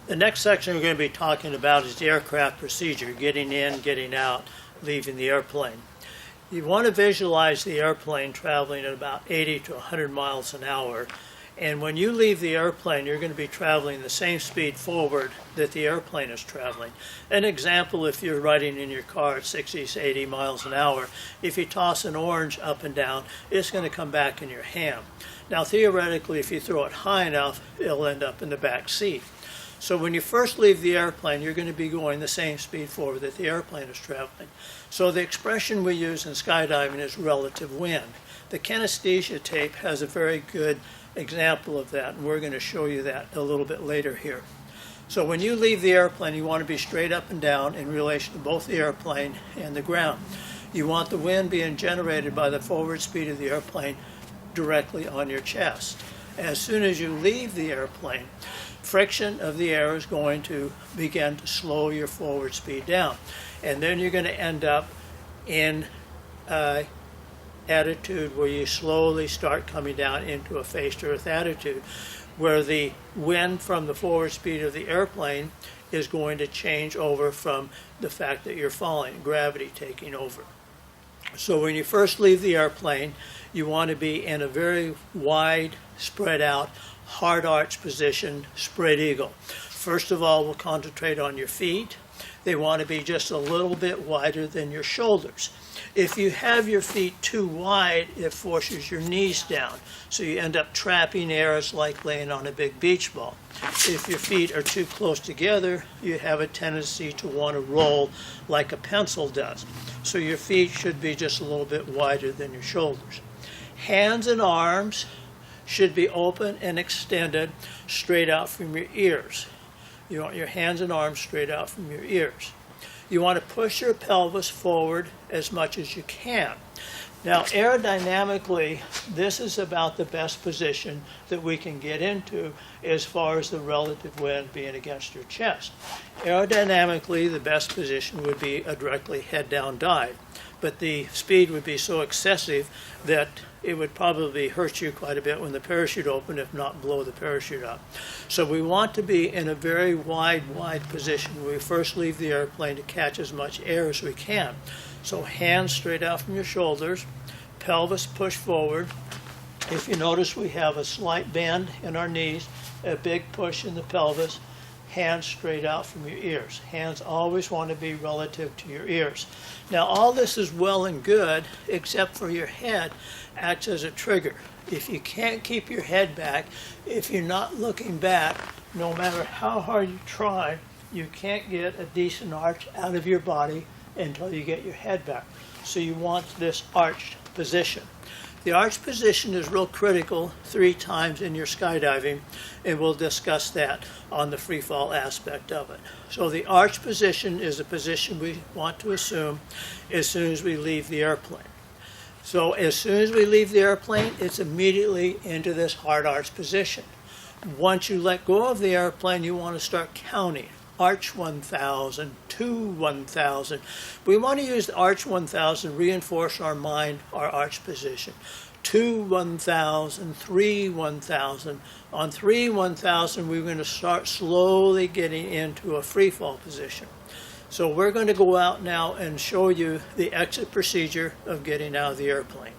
The next section we're going to be talking about is the aircraft procedure, getting in, getting out, leaving the airplane. You want to visualize the airplane traveling at about 80 to 100 miles an hour. And when you leave the airplane, you're going to be traveling the same speed forward that the airplane is traveling. An example, if you're riding in your car at 60 to 80 miles an hour, if you toss an orange up and down, it's going to come back in your hand. Now, theoretically, if you throw it high enough, it'll end up in the back seat. So when you first leave the airplane, you're going to be going the same speed forward that the airplane is traveling. So the expression we use in skydiving is relative wind. The kinesthesia tape has a very good example of that, and we're going to show you that a little bit later here. So when you leave the airplane, you want to be straight up and down in relation to both the airplane and the ground. You want the wind being generated by the forward speed of the airplane directly on your chest. As soon as you leave the airplane, friction of the air is going to begin to slow your forward speed down. And then you're going to end up in attitude where you slowly start coming down into a face-to-earth attitude, where the wind from the forward speed of the airplane is going to change over from the fact that you're falling, gravity taking over. So when you first leave the airplane, you want to be in a very wide, spread out, hard arch position, spread eagle. First of all, we'll concentrate on your feet. They want to be just a little bit wider than your shoulders. If you have your feet too wide, it forces your knees down. So you end up trapping air. It's like laying on a big beach ball. If your feet are too close together, you have a tendency to want to roll like a pencil does. So your feet should be just a little bit wider than your shoulders. Hands and arms should be open and extended straight out from your ears. You want your hands and arms straight out from your ears. You want to push your pelvis forward as much as you can. Now, aerodynamically, this is about the best position that we can get into as far as the relative wind being against your chest. Aerodynamically, the best position would be a directly head-down dive, but the speed would be so excessive that it would probably hurt you quite a bit when the parachute opened, if not blow the parachute up. So we want to be in a very wide position when we first leave the airplane to catch as much air as we can. So hands straight out from your shoulders, pelvis pushed forward. If you notice, we have a slight bend in our knees, a big push in the pelvis, hands straight out from your ears. Hands always want to be relative to your ears. Now, all this is well and good, except for your head acts as a trigger. If you can't keep your head back, if you're not looking back, no matter how hard you try, you can't get a decent arch out of your body until you get your head back. So you want this arched position. The arch position is real critical 3 times in your skydiving, and we'll discuss that on the free fall aspect of it. So the arch position is a position we want to assume as soon as we leave the airplane. So as soon as we leave the airplane, it's immediately into this hard arch position. Once you let go of the airplane, you want to start counting. Arch 1,000, 2 1,000. We want to use the arch 1,000, reinforce our mind, our arch position. 2 1,000, 3 1,000. On 3 1,000, we're going to start slowly getting into a free fall position. So we're going to go out now and show you the exit procedure of getting out of the airplane.